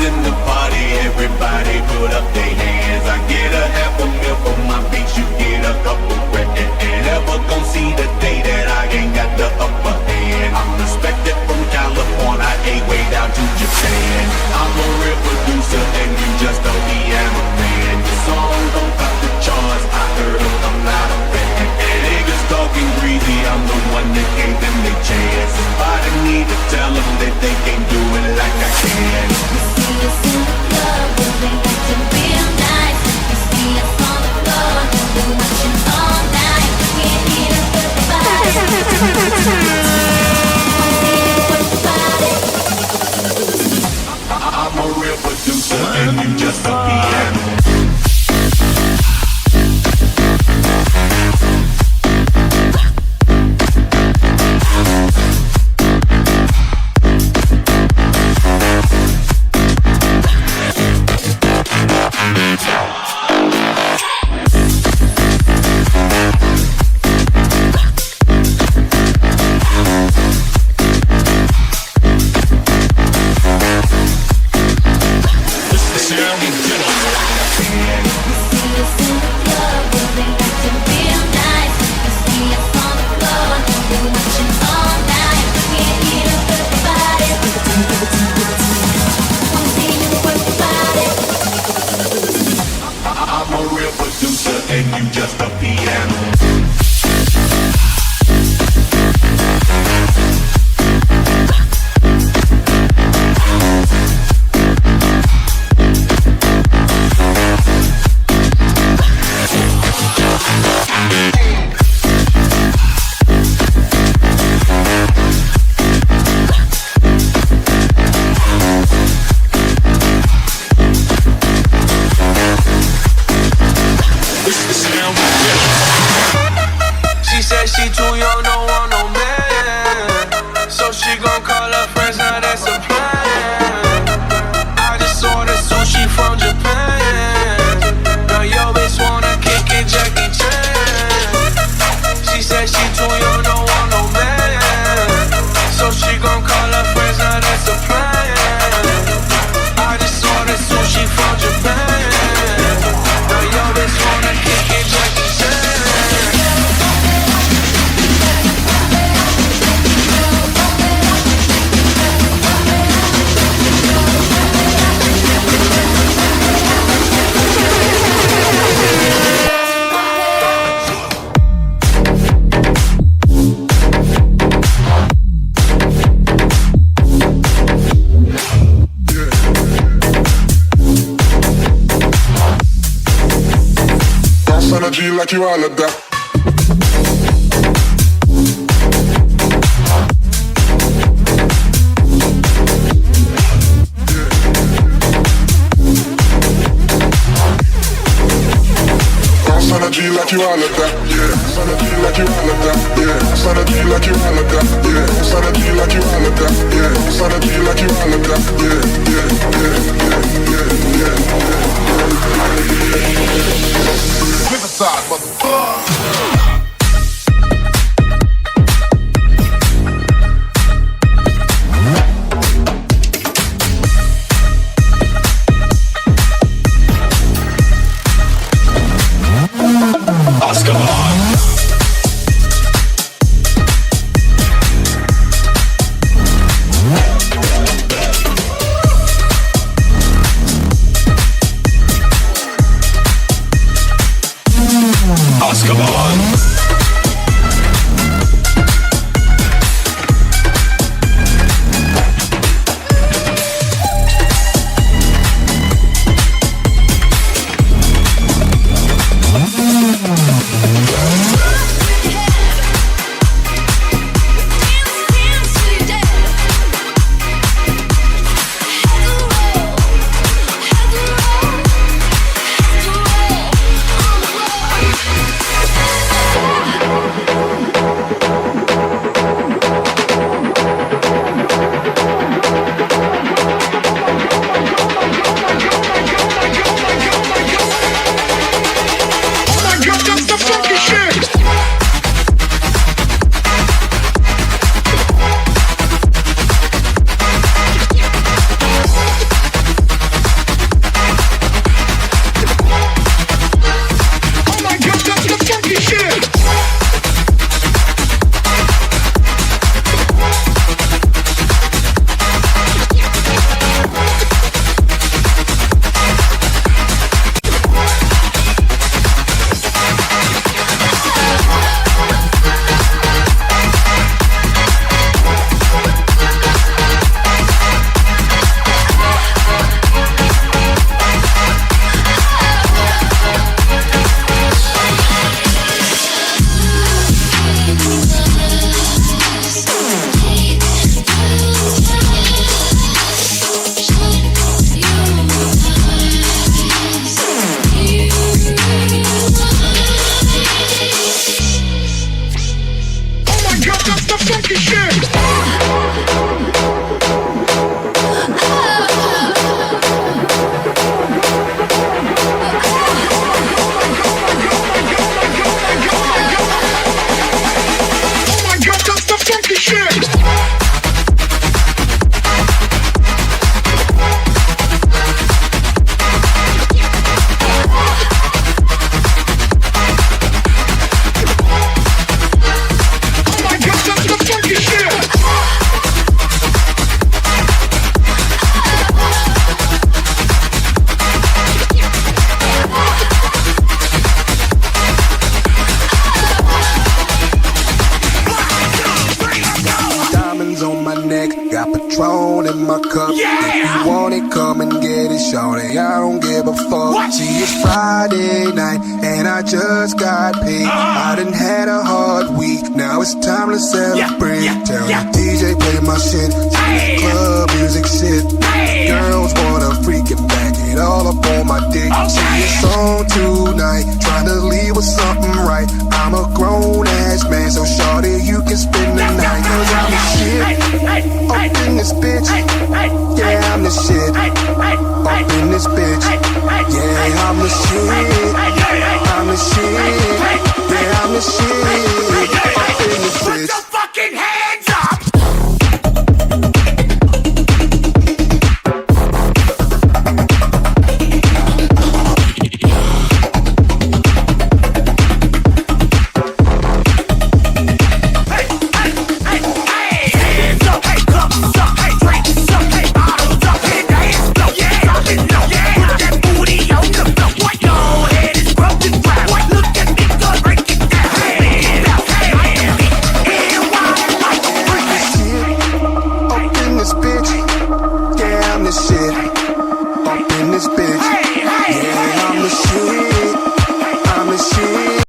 in the party, everybody put up their hands. I get a half a meal for my beats, you get a couple grand. Never gon' see the day that I ain't got the upper hand. I'm respected from California, way down to Japan. I'm a real producer and you just a piano man. Your song don't top the charts, I heard them, I'm not a fan. Niggas talking greedy, I'm the one that gave them their chance. Somebody need to tell them that they can't do it like I can. You see us in the club, moving acting real nice. You see us on the floor, we're watching all night. Can't hit us with the body. I'm a real producer and you just a piano. And you just a piano. She said she too young, don't want no man. So she gon' call her friends, now that's a plan. I just ordered sushi from Japan. Now yo bitch wanna kick it, Jackie Chan. She said she too young, don't want no man. So she gon' call her friends, now that's a plan. I just ordered sushi from Japan. Now yo bitch wanna kick it, Jackie Chan. Energy like you all of that. Energy like you all of that, yeah. Energy like you all of that, yeah. Energy like you all of that, yeah. Energy like you all of that, yeah. Energy like you all of that, yeah, yeah, yeah, yeah, yeah. Riverside, motherfucker. shit. Oh my God, that's the funky shit. Diamonds on my neck, got Patron in my cup. If you want it, come and get it, shorty. I don't give a fuck. See, it's Friday night, and I just got paid. I done had a hard week, now it's time to celebrate. Tell the DJ play my shit, till that club music shit. Girls wanna freaking back it all up on my dick. See, it's on tonight, trying to leave with something right. I'm a grown ass man, so shorty, you can spend the night. Cause I'm the shit, up in this bitch. Yeah, I'm the shit, up in this bitch. Yeah, I'm the shit, I'm the shit. Yeah, I'm the shit, up